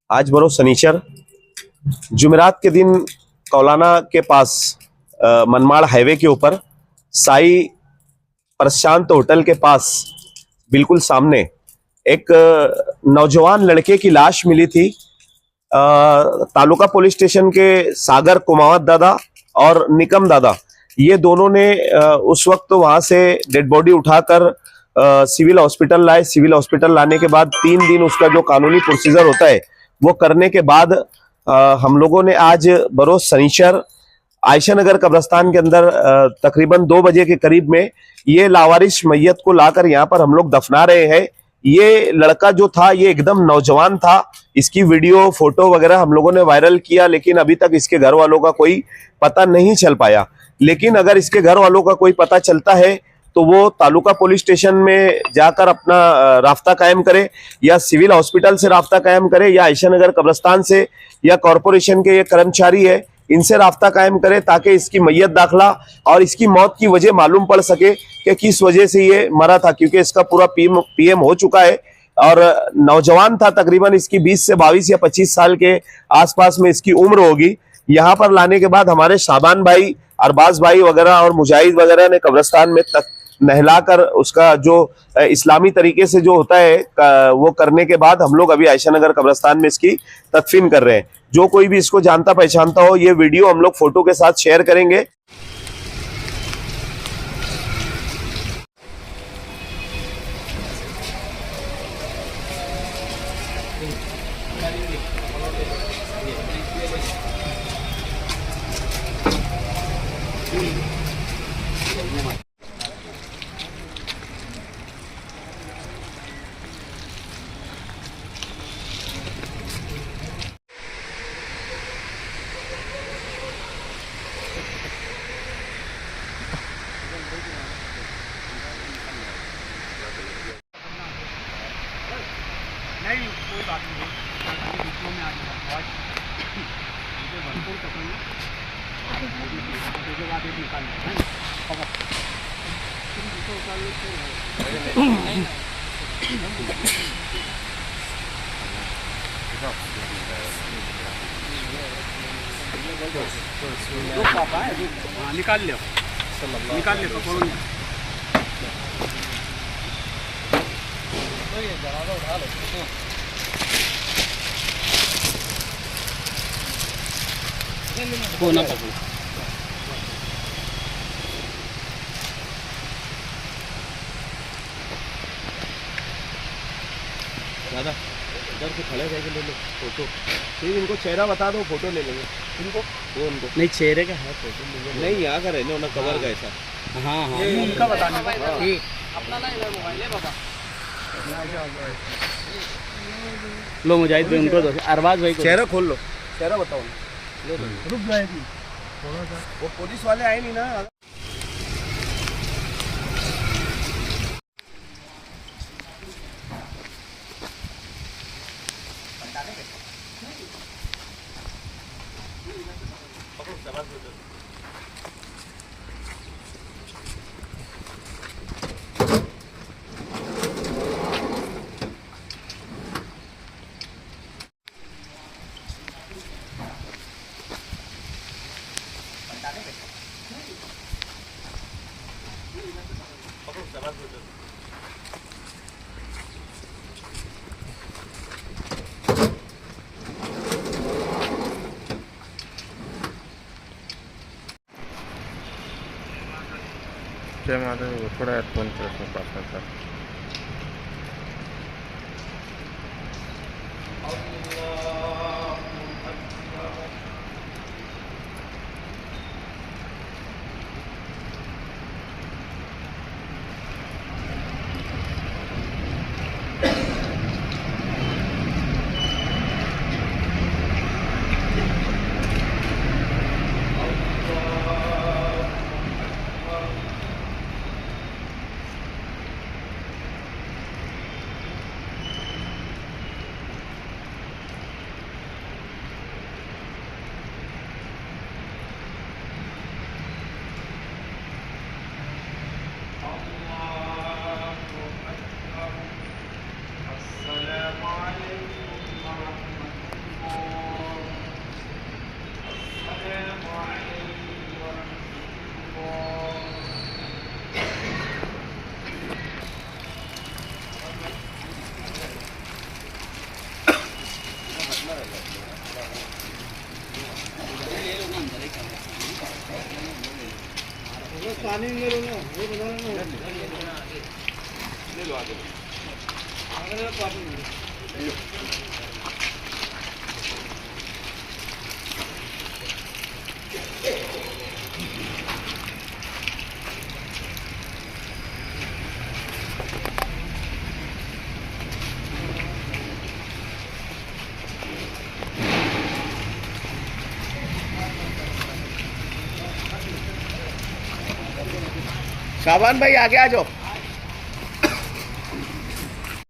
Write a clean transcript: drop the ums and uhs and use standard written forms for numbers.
आज बरोज शनिचर जुमेरात के दिन कौलाना के पास मनमाड़ हाईवे के ऊपर साई प्रशांत होटल के पास बिल्कुल सामने एक नौजवान लड़के की लाश मिली थी। तालुका पुलिस स्टेशन के सागर कुमावत दादा और निकम दादा ये दोनों ने उस वक्त वहां से डेड बॉडी उठाकर सिविल हॉस्पिटल लाए। सिविल हॉस्पिटल लाने के बाद 3 दिन उसका जो कानूनी प्रोसीजर होता है वो करने के बाद हम लोगों ने आज बरोज शनिचर आयशा नगर कब्रिस्तान के अंदर तकरीबन 2 बजे के करीब में ये लावारिश मैयत को लाकर यहाँ पर हम लोग दफना रहे हैं। ये लड़का जो था ये एकदम नौजवान था। इसकी वीडियो फोटो वगैरह हम लोगों ने वायरल किया, लेकिन अभी तक इसके घर वालों का कोई पता नहीं चल पाया। लेकिन अगर इसके घर वालों का कोई पता चलता है तो वो तालुका पुलिस स्टेशन में जाकर अपना राफ्ता कायम करे, या सिविल हॉस्पिटल से राफ्ता कायम करे, या आयशा नगर कब्रिस्तान से या कॉरपोरेशन के ये कर्मचारी है इनसे राफ्ता कायम करे, ताकि इसकी मैयत दाखिला और इसकी मौत की वजह मालूम पड़ सके कि किस वजह से ये मरा था। क्योंकि इसका पूरा पीएम हो चुका है और नौजवान था, तकरीबन इसकी 20 से 22 या 25 साल के आसपास में इसकी उम्र होगी। यहाँ पर लाने के बाद हमारे शाबान भाई, अरबाज भाई वगैरह और मुजाहिद वगैरह ने कब्रिस्तान में नहलाकर उसका जो इस्लामी तरीके से जो होता है वो करने के बाद हम लोग अभी आयशा नगर कब्रिस्तान में इसकी तदफीन कर रहे हैं। जो कोई भी इसको जानता पहचानता हो ये वीडियो हम लोग फोटो के साथ शेयर करेंगे। नहीं कोई बात नहीं, बीचों में आ जाएगा मुझे भरपूर पसंद है। बाद एक निकाल निकाल लो, निकाल लो पकड़ो। उठा लो को ना पकड़ो। दादा इधर से खड़े रह के ले लो फोटो, फिर इनको चेहरा बता दो, फोटो ले लेंगे इनको। वो उनको नहीं चेहरे का है फोटो नहीं, यहाँ का रहने उन्हें कवर का ऐसा। हाँ हाँ उनका बताने अपना ना इधर मोबाइल है बाबा। लो मुजाहिद भाई उनको दो, अरबाज भाई को चेहरा खोल लो, चेहरा बताओ। रुक जाएगी थोड़ा सा, वो पुलिस वाले आए नहीं ना। जय माता दी, थोड़ा हेडफोन पास में सर। पानी में ले लो, ये बता रहा हूँ। ले लो आगे। आगे पानी में। शाबान भाई आगे आ जाओ।